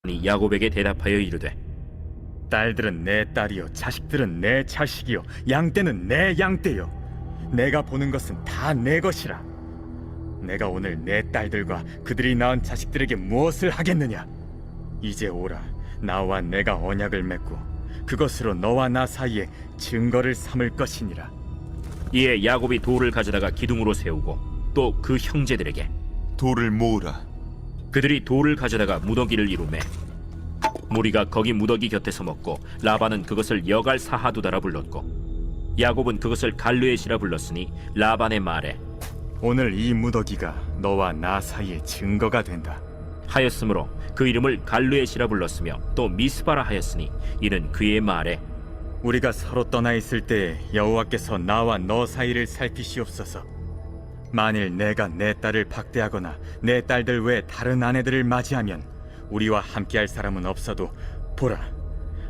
이 야곱에게 대답하여 이르되 딸들은 내 딸이요 자식들은 내 자식이요 양떼는 내 양떼요 내가 보는 것은 다 내 것이라. 내가 오늘 내 딸들과 그들이 낳은 자식들에게 무엇을 하겠느냐? 이제 오라, 나와 내가 언약을 맺고 그것으로 너와 나 사이에 증거를 삼을 것이니라. 이에 야곱이 돌을 가져다가 기둥으로 세우고 또 그 형제들에게 돌을 모으라. 그들이 돌을 가져다가 무더기를 이루매 무리가 거기 무더기 곁에서 먹고 라반은 그것을 여갈 사하두다라 불렀고 야곱은 그것을 갈르엣이라 불렀으니 라반의 말에 오늘 이 무더기가 너와 나 사이에 증거가 된다 하였으므로 그 이름을 갈르엣이라 불렀으며 또 미스바라 하였으니 이는 그의 말에 우리가 서로 떠나 있을 때 여호와께서 나와 너 사이를 살피시옵소서. 만일 내가 내 딸을 박대하거나 내 딸들 외 다른 아내들을 맞이하면 우리와 함께할 사람은 없어도 보라,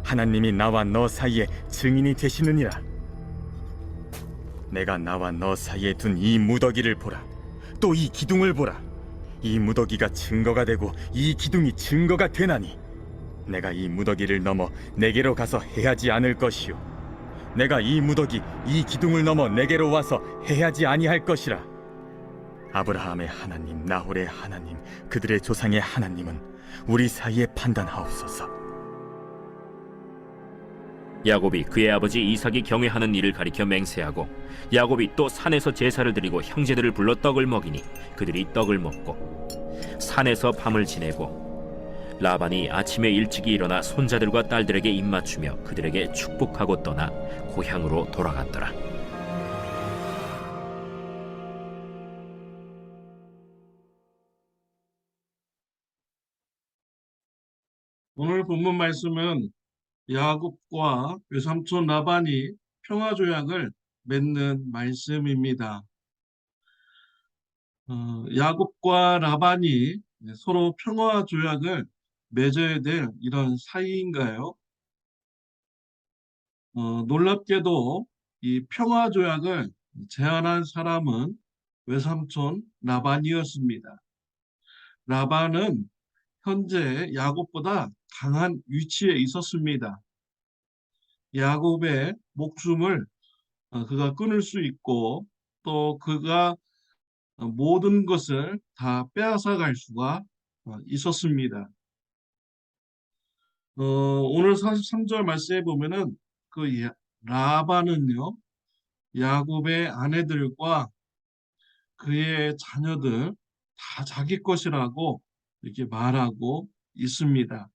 하나님이 나와 너 사이에 증인이 되시느니라. 내가 나와 너 사이에 둔 이 무더기를 보라. 또 이 기둥을 보라. 이 무더기가 증거가 되고 이 기둥이 증거가 되나니 내가 이 무더기를 넘어 내게로 가서 해하지 않을 것이요 내가 이 무더기 이 기둥을 넘어 내게로 와서 해하지 아니할 것이라. 아브라함의 하나님, 나홀의 하나님, 그들의 조상의 하나님은 우리 사이에 판단하옵소서. 야곱이 그의 아버지 이삭이 경외하는 일을 가리켜 맹세하고 야곱이 또 산에서 제사를 드리고 형제들을 불러 떡을 먹이니 그들이 떡을 먹고 산에서 밤을 지내고 라반이 아침에 일찍이 일어나 손자들과 딸들에게 입맞추며 그들에게 축복하고 떠나 고향으로 돌아갔더라. 오늘 본문 말씀은 야곱과 외삼촌 라반이 평화조약을 맺는 말씀입니다. 야곱과 라반이 서로 평화조약을 맺어야 될 이런 사이인가요? 놀랍게도 이 평화조약을 제안한 사람은 외삼촌 라반이었습니다. 라반은 현재 야곱보다 강한 위치에 있었습니다. 야곱의 목숨을 그가 끊을 수 있고 또 그가 모든 것을 다 빼앗아 갈 수가 있었습니다. 오늘 43절 말씀에 보면은 그 라반은요, 야곱의 아내들과 그의 자녀들 다 자기 것이라고 이렇게 말하고 있습니다.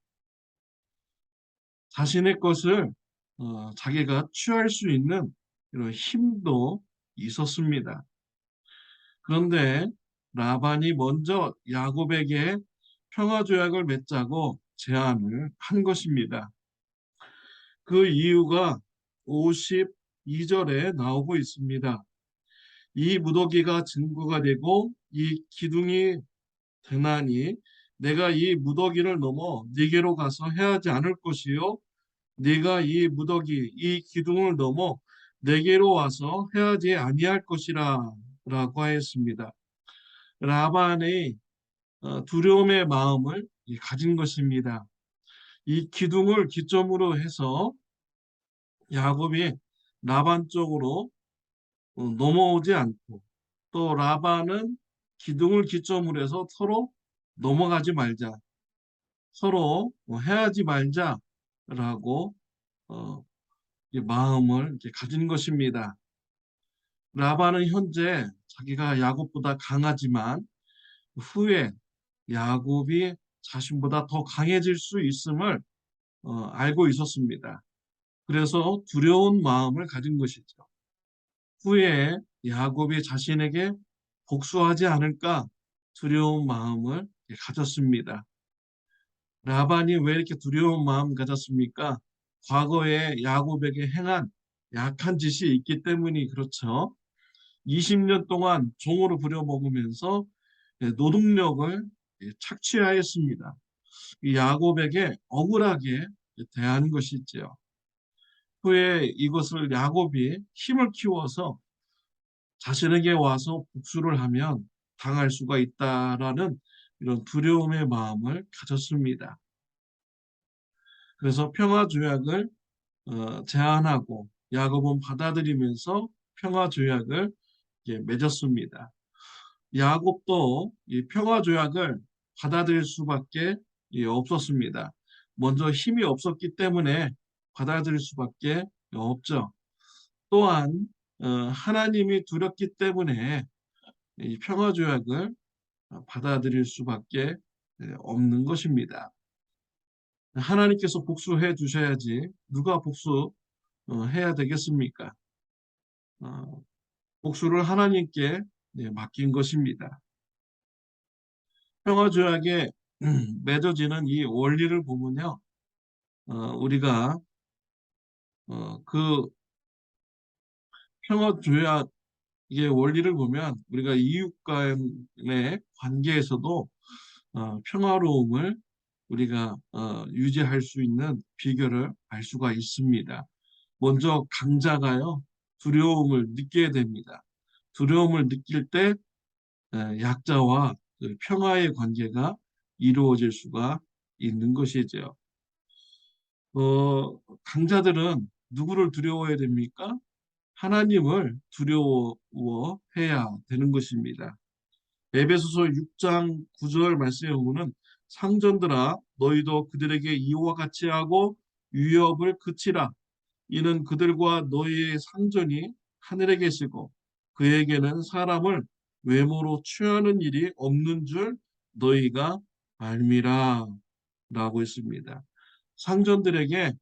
자신의 것을 자기가 취할 수 있는 이런 힘도 있었습니다. 그런데 라반이 먼저 야곱에게 평화조약을 맺자고 제안을 한 것입니다. 그 이유가 52절에 나오고 있습니다. 이 무더기가 증거가 되고 이 기둥이 되나니 내가 이 무더기를 넘어 네게로 가서 해하지 않을 것이요 네가 이 무더기 이 기둥을 넘어 내게로 와서 해하지 아니할 것이라 라고 하였습니다. 라반의 두려움의 마음을 가진 것입니다. 이 기둥을 기점으로 해서 야곱이 라반 쪽으로 넘어오지 않고 또 라반은 기둥을 기점으로 해서 서로 넘어가지 말자, 서로 해하지 말자라고 마음을 가진 것입니다. 라반은 현재 자기가 야곱보다 강하지만 후에 야곱이 자신보다 더 강해질 수 있음을 알고 있었습니다. 그래서 두려운 마음을 가진 것이죠. 후에 야곱이 자신에게 복수하지 않을까 두려운 마음을 가졌습니다. 라반이 왜 이렇게 두려운 마음 가졌습니까? 과거에 야곱에게 행한 약한 짓이 있기 때문이 그렇죠. 20년 동안 종으로 부려먹으면서 노동력을 착취하였습니다. 야곱에게 억울하게 대한 것이지요. 후에 이것을 야곱이 힘을 키워서 자신에게 와서 복수를 하면 당할 수가 있다라는 이런 두려움의 마음을 가졌습니다. 그래서 평화 조약을 제안하고 야곱은 받아들이면서 평화 조약을 맺었습니다. 야곱도 이 평화 조약을 받아들일 수밖에 없었습니다. 먼저 힘이 없었기 때문에 받아들일 수밖에 없죠. 또한 하나님이 두렵기 때문에 이 평화 조약을 받아들일 수밖에 없는 것입니다. 하나님께서 복수해 주셔야지 누가 복수해야 되겠습니까? 어, 복수를 하나님께 맡긴 것입니다. 평화조약에 맺어지는 이 원리를 보면요, 우리가 그 평화조약의 원리를 보면 우리가 이웃 간의 관계에서도 평화로움을 우리가 유지할 수 있는 비결을 알 수가 있습니다. 먼저 강자가요, 두려움을 느끼게 됩니다. 두려움을 느낄 때 약자와 그 평화의 관계가 이루어질 수가 있는 것이죠. 강자들은 누구를 두려워해야 됩니까? 하나님을 두려워해야 되는 것입니다. 에베소서 6장 9절 말씀에 보면 상전들아 너희도 그들에게 이와 같이 하고 위협을 그치라. 이는 그들과 너희의 상전이 하늘에 계시고 그에게는 사람을 외모로 취하는 일이 없는 줄 너희가 알미라 라고 했습니다. 상전들에게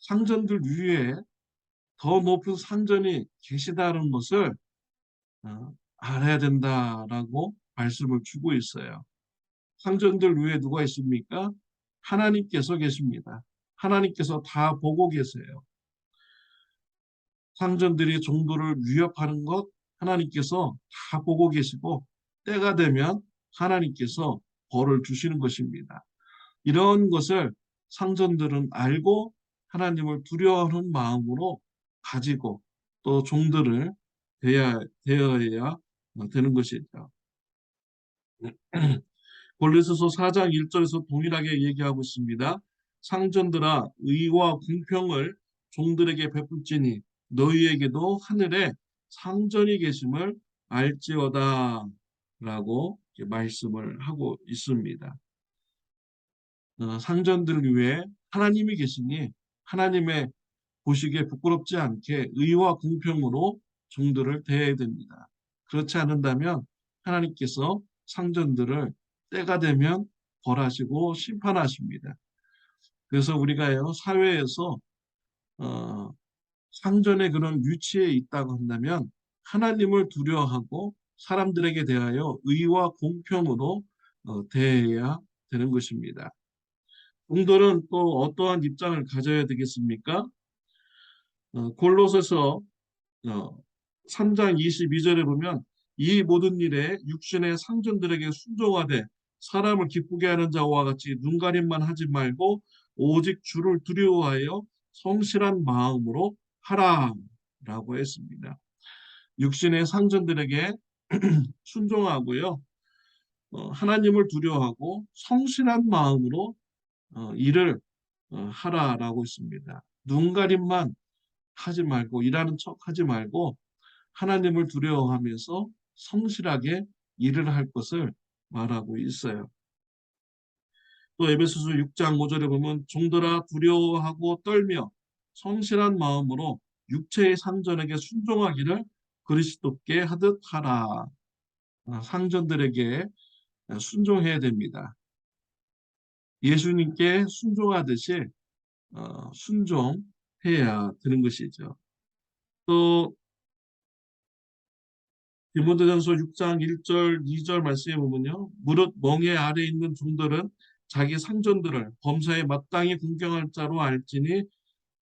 상전들 위에 더 높은 상전이 계시다는 것을 알아야 된다라고 말씀을 주고 있어요. 상전들 위에 누가 있습니까? 하나님께서 계십니다. 하나님께서 다 보고 계세요. 상전들이 종도를 위협하는 것 하나님께서 다 보고 계시고 때가 되면 하나님께서 벌을 주시는 것입니다. 이런 것을 상전들은 알고 하나님을 두려워하는 마음으로 가지고 또 종들을 대해야 되는 것이죠. 골로새서 4장 1절에서 동일하게 얘기하고 있습니다. 상전들아 의와 공평을 종들에게 베풀지니 너희에게도 하늘에 상전이 계심을 알지어다 라고 말씀을 하고 있습니다. 상전들 위에 하나님이 계시니 하나님의 보시기에 부끄럽지 않게 의와 공평으로 종들을 대해야 됩니다. 그렇지 않는다면 하나님께서 상전들을 때가 되면 벌하시고 심판하십니다. 그래서 우리가요 사회에서 어, 상전의 그런 위치에 있다고 한다면 하나님을 두려워하고 사람들에게 대하여 의와 공평으로 대해야 되는 것입니다. 종들은 또 어떠한 입장을 가져야 되겠습니까? 골로새서 3장 22절에 보면 이 모든 일에 육신의 상전들에게 순종하되 사람을 기쁘게 하는 자와 같이 눈가림만 하지 말고 오직 주를 두려워하여 성실한 마음으로 하라라고 했습니다. 육신의 상전들에게 순종하고요. 하나님을 두려워하고 성실한 마음으로 일을 하라라고 했습니다. 눈가림만 하지 말고 일하는 척 하지 말고 하나님을 두려워하면서 성실하게 일을 할 것을 말하고 있어요. 또 에베소서 6장 5절에 보면 종들아 두려워하고 떨며 성실한 마음으로 육체의 상전에게 순종하기를 그리스도께 하듯 하라. 상전들에게 순종해야 됩니다. 예수님께 순종하듯이 순종해야 되는 것이죠. 또 디모데전서 6장 1절 2절 말씀에 보면요. 무릇 멍에 아래 있는 종들은 자기 상전들을 범사에 마땅히 공경할 자로 알지니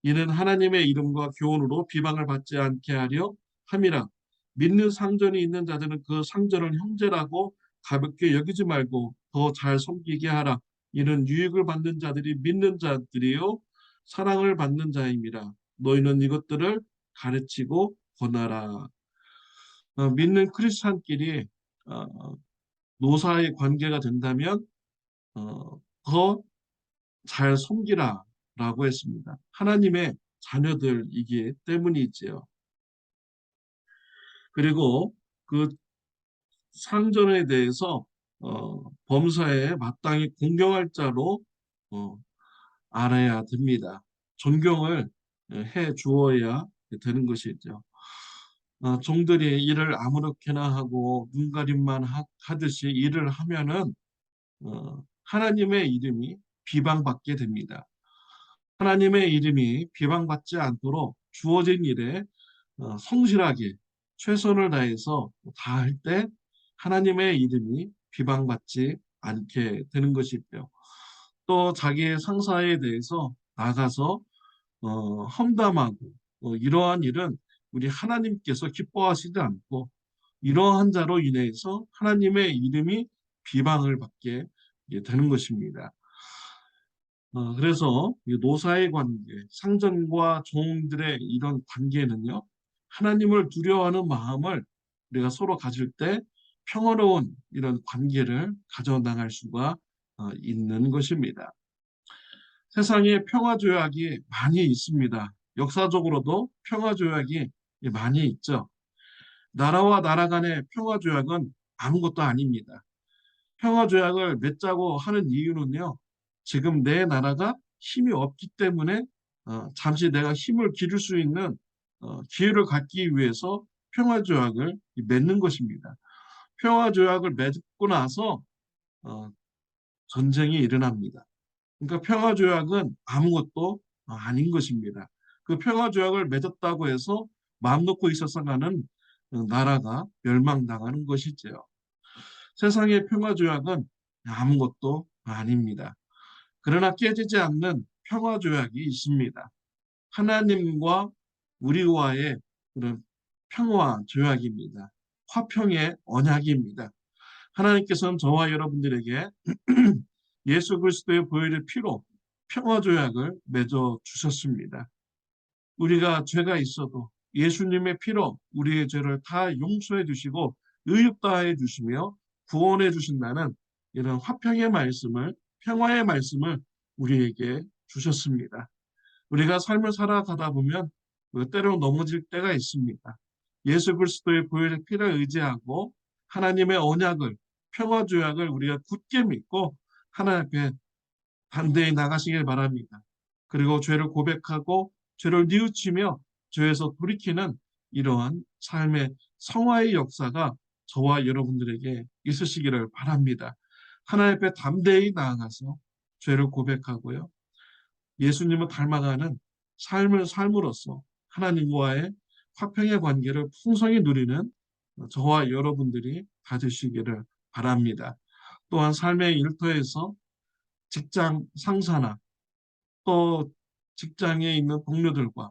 이는 하나님의 이름과 교훈으로 비방을 받지 않게 하려 함이라. 믿는 상전이 있는 자들은 그 상전을 형제라고 가볍게 여기지 말고 더 잘 섬기게 하라. 이는 유익을 받는 자들이 믿는 자들이요 사랑을 받는 자임이라. 너희는 이것들을 가르치고 권하라. 믿는 크리스찬끼리 노사의 관계가 된다면 더 잘 섬기라라고 했습니다. 하나님의 자녀들이기 때문이지요. 그리고 그 상전에 대해서 범사에 마땅히 공경할 자로 어, 알아야 됩니다. 존경을 해 주어야 되는 것이죠. 종들이 일을 아무렇게나 하고 눈가림만 하듯이 일을 하면은 하나님의 이름이 비방받게 됩니다. 하나님의 이름이 비방받지 않도록 주어진 일에 성실하게 최선을 다해서 다 할 때 하나님의 이름이 비방받지 않게 되는 것이고요. 또 자기의 상사에 대해서 나가서 험담하고 이러한 일은 우리 하나님께서 기뻐하시지 않고 이러한 자로 인해서 하나님의 이름이 비방을 받게 되는 것입니다. 그래서 이 노사의 관계, 상전과 종들의 이런 관계는요, 하나님을 두려워하는 마음을 우리가 서로 가질 때 평화로운 이런 관계를 가져나갈 수가 있는 것입니다. 세상에 평화조약이 많이 있습니다. 역사적으로도 평화조약이 많이 있죠. 나라와 나라 간의 평화조약은 아무것도 아닙니다. 평화조약을 맺자고 하는 이유는요, 지금 내 나라가 힘이 없기 때문에 잠시 내가 힘을 기를 수 있는 기회를 갖기 위해서 평화조약을 맺는 것입니다. 평화조약을 맺고 나서 어, 전쟁이 일어납니다. 그러니까 평화조약은 아무것도 아닌 것입니다. 그 평화조약을 맺었다고 해서 마음 놓고 있었어가는 나라가 멸망당하는 것이지요. 세상의 평화조약은 아무것도 아닙니다. 그러나 깨지지 않는 평화조약이 있습니다. 하나님과 우리와의 그런 평화조약입니다. 화평의 언약입니다. 하나님께서는 저와 여러분들에게 예수 그리스도의 보혈의 피로 평화조약을 맺어 주셨습니다. 우리가 죄가 있어도 예수님의 피로 우리의 죄를 다 용서해 주시고 의롭다해 주시며 구원해 주신다는 이런 화평의 말씀을, 평화의 말씀을 우리에게 주셨습니다. 우리가 삶을 살아가다 보면 때로 넘어질 때가 있습니다. 예수 그리스도의 보혈의 피를 의지하고 하나님의 언약을, 평화 조약을 우리가 굳게 믿고 하나님 앞에 담대히 나가시길 바랍니다. 그리고 죄를 고백하고 죄를 뉘우치며 죄에서 돌이키는 이러한 삶의 성화의 역사가 저와 여러분들에게 있으시기를 바랍니다. 하나님 앞에 담대히 나아가서 죄를 고백하고요. 예수님을 닮아가는 삶을 삶으로써 하나님과의 화평의 관계를 풍성히 누리는 저와 여러분들이 다 되시기를 바랍니다. 또한 삶의 일터에서 직장 상사나 또 직장에 있는 동료들과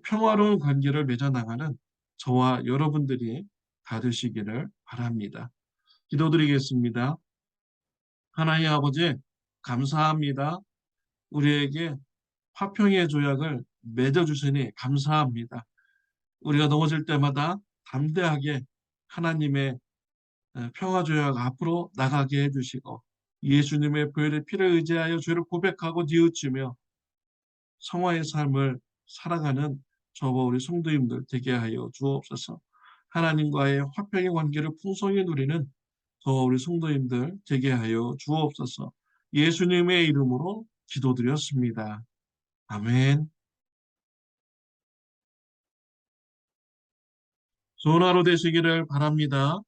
평화로운 관계를 맺어나가는 저와 여러분들이 다 되시기를 바랍니다. 기도드리겠습니다. 하나님 아버지, 감사합니다. 우리에게 화평의 조약을 맺어주시니 감사합니다. 우리가 넘어질 때마다 담대하게 하나님의 평화조약 앞으로 나가게 해주시고 예수님의 보혈의 피를 의지하여 죄를 고백하고 뉘우치며 성화의 삶을 살아가는 저와 우리 성도님들 되게 하여 주옵소서. 하나님과의 화평의 관계를 풍성히 누리는 저와 우리 성도님들 되게 하여 주옵소서. 예수님의 이름으로 기도드렸습니다. 아멘. 좋은 하루 되시기를 바랍니다.